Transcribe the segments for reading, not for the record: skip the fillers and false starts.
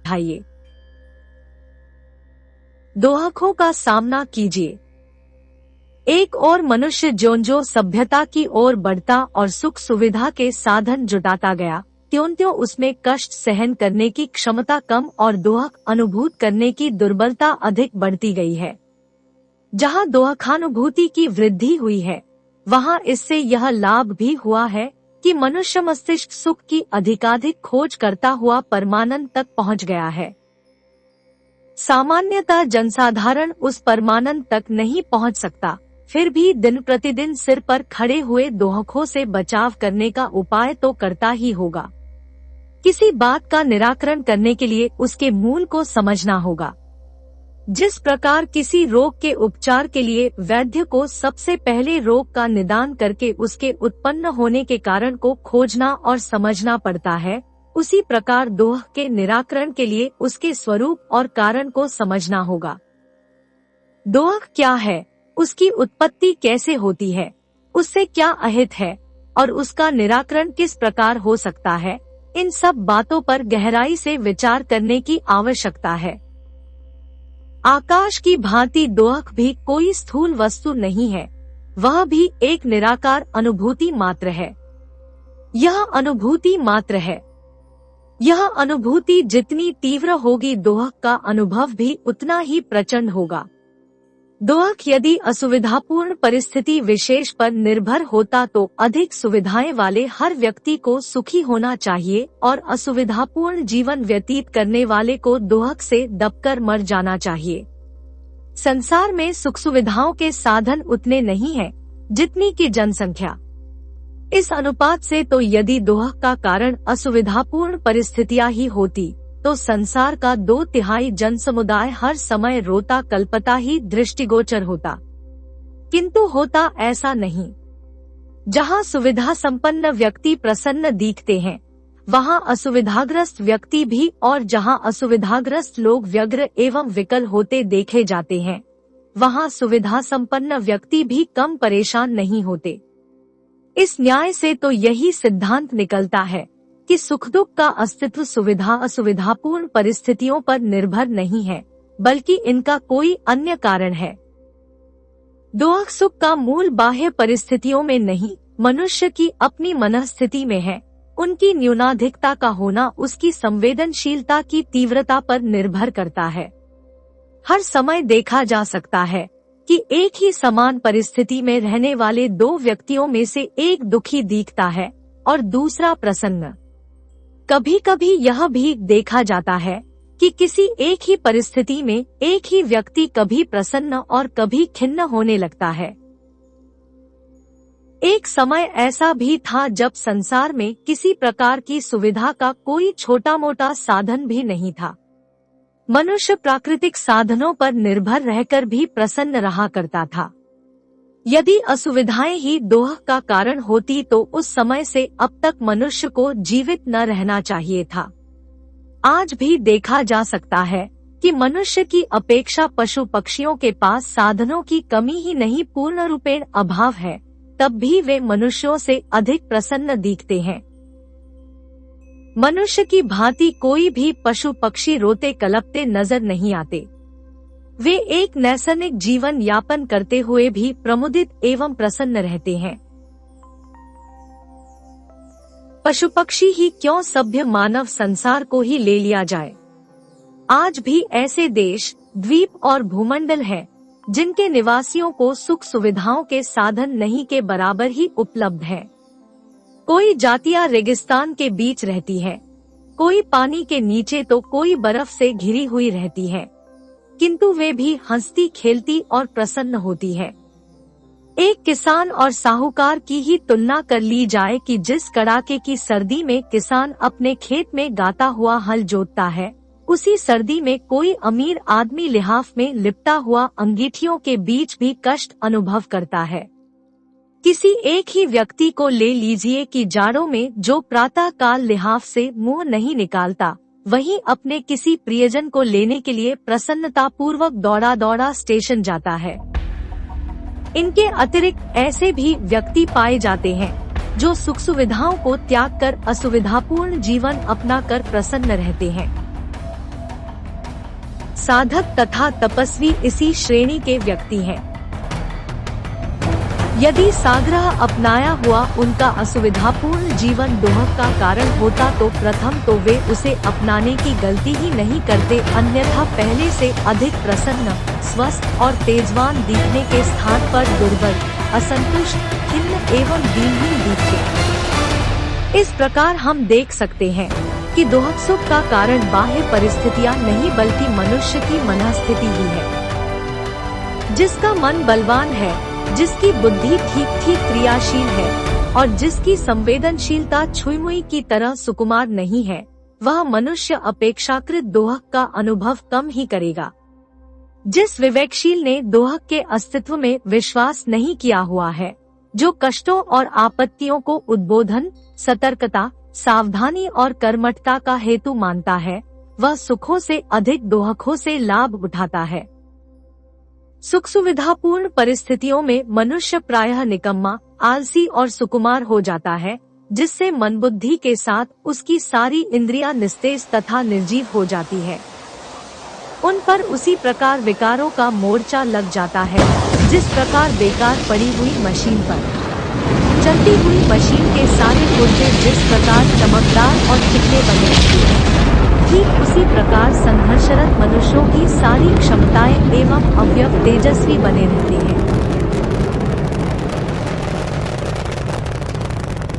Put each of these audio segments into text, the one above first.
उठाइए। दोहकों का सामना कीजिए। एक और मनुष्य ज्यों-ज्यों सभ्यता की ओर बढ़ता और सुख सुविधा के साधन जुटाता गया, त्यों-त्यों उसमें कष्ट सहन करने की क्षमता कम और दोहक अनुभूत करने की दुर्बलता अधिक बढ़ती गई है। जहाँ दोहकानुभूति की वृद्धि हुई है, वहाँ इससे यह लाभ भी हुआ है कि मनुष्य मस्तिष्क सुख की अधिकाधिक खोज करता हुआ परमानंद तक पहुँच गया है। सामान्यतः जनसाधारण उस परमानंद तक नहीं पहुँच सकता, फिर भी दिन प्रतिदिन सिर पर खड़े हुए दोहकों से बचाव करने का उपाय तो करता ही होगा। किसी बात का निराकरण करने के लिए उसके मूल को समझना होगा। जिस प्रकार किसी रोग के उपचार के लिए वैद्य को सबसे पहले रोग का निदान करके उसके उत्पन्न होने के कारण को खोजना और समझना पड़ता है, उसी प्रकार दोह के निराकरण के लिए उसके स्वरूप और कारण को समझना होगा। दोह क्या है, उसकी उत्पत्ति कैसे होती है, उससे क्या अहित है और उसका निराकरण किस प्रकार हो सकता है, इन सब बातों पर गहराई से विचार करने की आवश्यकता है। आकाश की भांति दोहक भी कोई स्थूल वस्तु नहीं है, वह भी एक निराकार अनुभूति मात्र है। यह अनुभूति मात्र है। यह अनुभूति जितनी तीव्र होगी, दोहक का अनुभव भी उतना ही प्रचंड होगा। दोहक यदि असुविधापूर्ण परिस्थिति विशेष पर निर्भर होता तो अधिक सुविधाएं वाले हर व्यक्ति को सुखी होना चाहिए और असुविधापूर्ण जीवन व्यतीत करने वाले को दोहक से दबकर मर जाना चाहिए। संसार में सुख सुविधाओं के साधन उतने नहीं हैं जितनी की जनसंख्या। इस अनुपात से तो यदि दोहक का कारण असुविधापूर्ण परिस्थितियां ही होती तो संसार का 2/3 जनसमुदाय हर समय रोता कल्पता ही दृष्टिगोचर होता, किंतु होता ऐसा नहीं। जहाँ सुविधा संपन्न व्यक्ति प्रसन्न दिखते हैं, वहाँ असुविधाग्रस्त व्यक्ति भी, और जहाँ असुविधाग्रस्त लोग व्यग्र एवं विकल होते देखे जाते हैं, वहाँ सुविधा संपन्न व्यक्ति भी कम परेशान नहीं होते। इस न्याय से तो यही सिद्धांत निकलता है कि सुख दुख का अस्तित्व सुविधा असुविधापूर्ण परिस्थितियों पर निर्भर नहीं है, बल्कि इनका कोई अन्य कारण है। दोहक सुख का मूल बाह्य परिस्थितियों में नहीं, मनुष्य की अपनी मनःस्थिति में है। उनकी न्यूनाधिकता का होना उसकी संवेदनशीलता की तीव्रता पर निर्भर करता है। हर समय देखा जा सकता है कि एक ही समान परिस्थिति में रहने वाले दो व्यक्तियों में से एक दुखी दिखता है और दूसरा प्रसन्न। कभी कभी यह भी देखा जाता है कि किसी एक ही परिस्थिति में एक ही व्यक्ति कभी प्रसन्न और कभी खिन्न होने लगता है। एक समय ऐसा भी था जब संसार में किसी प्रकार की सुविधा का कोई छोटा मोटा साधन भी नहीं था। मनुष्य प्राकृतिक साधनों पर निर्भर रहकर भी प्रसन्न रहा करता था। यदि असुविधाएं ही दोहक का कारण होती तो उस समय से अब तक मनुष्य को जीवित न रहना चाहिए था। आज भी देखा जा सकता है कि मनुष्य की अपेक्षा पशु पक्षियों के पास साधनों की कमी ही नहीं, पूर्ण रूपेण अभाव है, तब भी वे मनुष्यों से अधिक प्रसन्न दिखते हैं। मनुष्य की भांति कोई भी पशु पक्षी रोते कलपते नजर नहीं आते। वे एक नैसर्गिक जीवन यापन करते हुए भी प्रमुदित एवं प्रसन्न रहते हैं। पशु पक्षी ही क्यों, सभ्य मानव संसार को ही ले लिया जाए। आज भी ऐसे देश, द्वीप और भूमंडल हैं जिनके निवासियों को सुख सुविधाओं के साधन नहीं के बराबर ही उपलब्ध हैं। कोई जातियां रेगिस्तान के बीच रहती है, कोई पानी के नीचे तो कोई बर्फ से घिरी हुई रहती है, किंतु वे भी हंसती खेलती और प्रसन्न होती है। एक किसान और साहूकार की ही तुलना कर ली जाए कि जिस कड़ाके की सर्दी में किसान अपने खेत में गाता हुआ हल जोतता है, उसी सर्दी में कोई अमीर आदमी लिहाफ में लिपटा हुआ अंगीठियों के बीच भी कष्ट अनुभव करता है। किसी एक ही व्यक्ति को ले लीजिए कि जाड़ों में जो प्रातः काल लिहाफ से मुंह नहीं निकालता, वहीं अपने किसी प्रियजन को लेने के लिए प्रसन्नता पूर्वक दौड़ा दौड़ा स्टेशन जाता है। इनके अतिरिक्त ऐसे भी व्यक्ति पाए जाते हैं जो सुख सुविधाओं को त्याग कर असुविधापूर्ण जीवन अपना कर प्रसन्न रहते हैं। साधक तथा तपस्वी इसी श्रेणी के व्यक्ति हैं। यदि साग्रह अपनाया हुआ उनका असुविधापूर्ण जीवन दोहक का कारण होता तो प्रथम तो वे उसे अपनाने की गलती ही नहीं करते, अन्यथा पहले से अधिक प्रसन्न, स्वस्थ और तेजवान दिखने के स्थान पर दुर्बल, असंतुष्ट, खिन्न एवं दीनहीन दिखते। इस प्रकार हम देख सकते हैं कि दोहक सुख का कारण बाह्य परिस्थितियां नहीं बल्कि मनुष्य की मनःस्थिति ही है। जिसका मन बलवान है, जिसकी बुद्धि ठीक ठीक क्रियाशील है और जिसकी संवेदनशीलता छुई-मुई की तरह सुकुमार नहीं है, वह मनुष्य अपेक्षाकृत दोहक का अनुभव कम ही करेगा। जिस विवेकशील ने दोहक के अस्तित्व में विश्वास नहीं किया हुआ है, जो कष्टों और आपत्तियों को उद्बोधन, सतर्कता, सावधानी और कर्मठता का हेतु मानता है, वह सुखों से अधिक दोहकों से लाभ उठाता है। सुख सुविधापूर्ण परिस्थितियों में मनुष्य प्रायः निकम्मा, आलसी और सुकुमार हो जाता है, जिससे मन बुद्धि के साथ उसकी सारी इंद्रियां निस्तेज तथा निर्जीव हो जाती है। उन पर उसी प्रकार विकारों का मोर्चा लग जाता है, जिस प्रकार बेकार पड़ी हुई मशीन पर चलती हुई मशीन के सारे पुर्जे जिस प्रकार चमकदार और चिकने बने रहते हैं, ठीक उसी प्रकार संघर्षरत मनुष्यों की सारी क्षमताएं एवं अवयव तेजस्वी बने रहते हैं।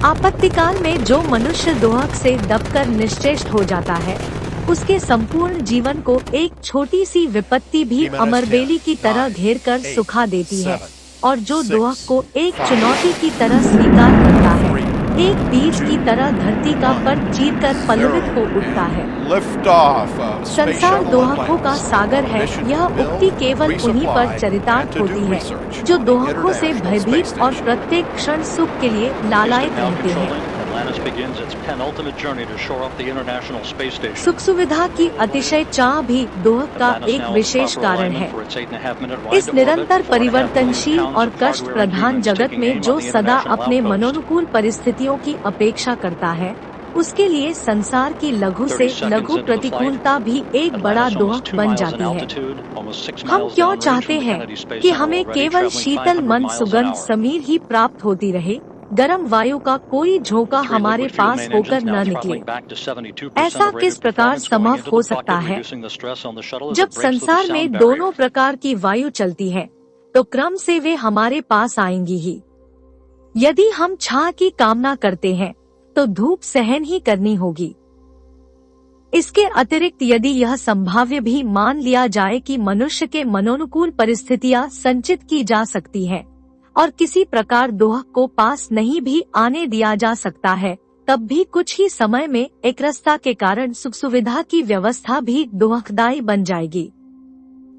आपत्तिकाल में जो मनुष्य दोहक से दबकर निश्चेष्ट हो जाता है, उसके संपूर्ण जीवन को एक छोटी सी विपत्ति भी अमरबेली की तरह घेर कर सुखा देती है, और जो दोहक को एक चुनौती की तरह स्वीकार करता है, एक बीज की तरह धरती का पर चीरकर पल्लवित हो उठता है। संसार दोहकों का सागर है, यह उक्ति केवल उन्हीं पर चरितार्थ होती है जो दोहकों से भयभीत और प्रत्येक क्षण सुख के लिए लालायित रहते हैं। सुख सुविधा की अतिशय चाह भी दोहक का एक विशेष कारण है। इस निरंतर परिवर्तनशील और कष्ट प्रधान जगत में जो सदा अपने मनोनुकूल परिस्थितियों की अपेक्षा करता है, उसके लिए संसार की लघु से लघु प्रतिकूलता भी एक बड़ा दोहक बन जाती है। हम क्यों चाहते हैं कि हमें केवल शीतल मंद सुगंध समीर ही प्राप्त होती रहे, गर्म वायु का कोई झोंका हमारे पास होकर न निकले? ऐसा किस प्रकार संभव हो सकता है? जब संसार में दोनों प्रकार की वायु चलती है, तो क्रम से वे हमारे पास आएंगी ही। यदि हम छाह की कामना करते हैं, तो धूप सहन ही करनी होगी। इसके अतिरिक्त यदि यह संभाव्य भी मान लिया जाए कि मनुष्य के मनोनुकूल परिस्थितियां संचित की जा सकती हैं, और किसी प्रकार दोहक को पास नहीं भी आने दिया जा सकता है, तब भी कुछ ही समय में एकरसता के कारण सुख सुविधा की व्यवस्था भी दोहकदायी बन जाएगी।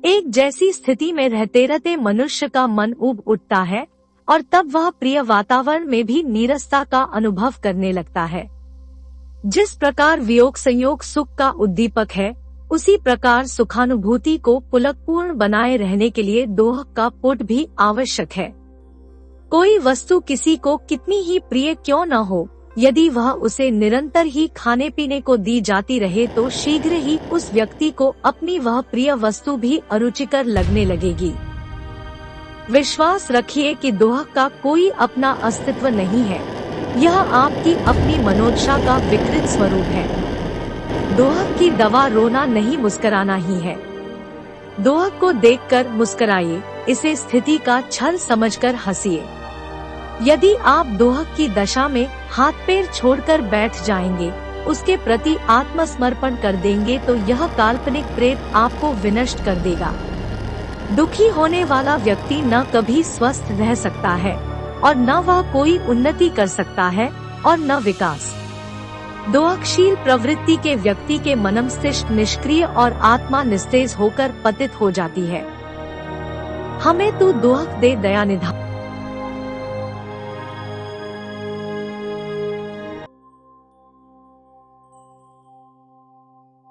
एक जैसी स्थिति में रहते रहते मनुष्य का मन ऊब उठता है, और तब वह प्रिय वातावरण में भी नीरसता का अनुभव करने लगता है। जिस प्रकार वियोग संयोग सुख का उद्दीपक है, उसी प्रकार सुखानुभूति को पुलकपूर्ण बनाए रहने के लिए दोहक का पुट भी आवश्यक है। कोई वस्तु किसी को कितनी ही प्रिय क्यों न हो, यदि वह उसे निरंतर ही खाने पीने को दी जाती रहे, तो शीघ्र ही उस व्यक्ति को अपनी वह प्रिय वस्तु भी अरुचिकर लगने लगेगी। विश्वास रखिए कि दोहक का कोई अपना अस्तित्व नहीं है, यह आपकी अपनी मनोदशा का विकृत स्वरूप है। दोहक की दवा रोना नहीं मुस्कुराना ही है। दोहक को देखकर मुस्कुराइए, इसे स्थिति का छल समझकर हंसिए। यदि आप दोहक की दशा में हाथ पैर छोड़कर बैठ जाएंगे, उसके प्रति आत्मसमर्पण कर देंगे, तो यह काल्पनिक प्रेत आपको विनष्ट कर देगा। दुखी होने वाला व्यक्ति न कभी स्वस्थ रह सकता है, और न वह कोई उन्नति कर सकता है, और न विकास। दोहकशील प्रवृत्ति के व्यक्ति के मनमस्तिष्क निष्क्रिय और आत्मा निस्तेज होकर पतित हो जाती है। हमें तू दोहक दे दया निधान।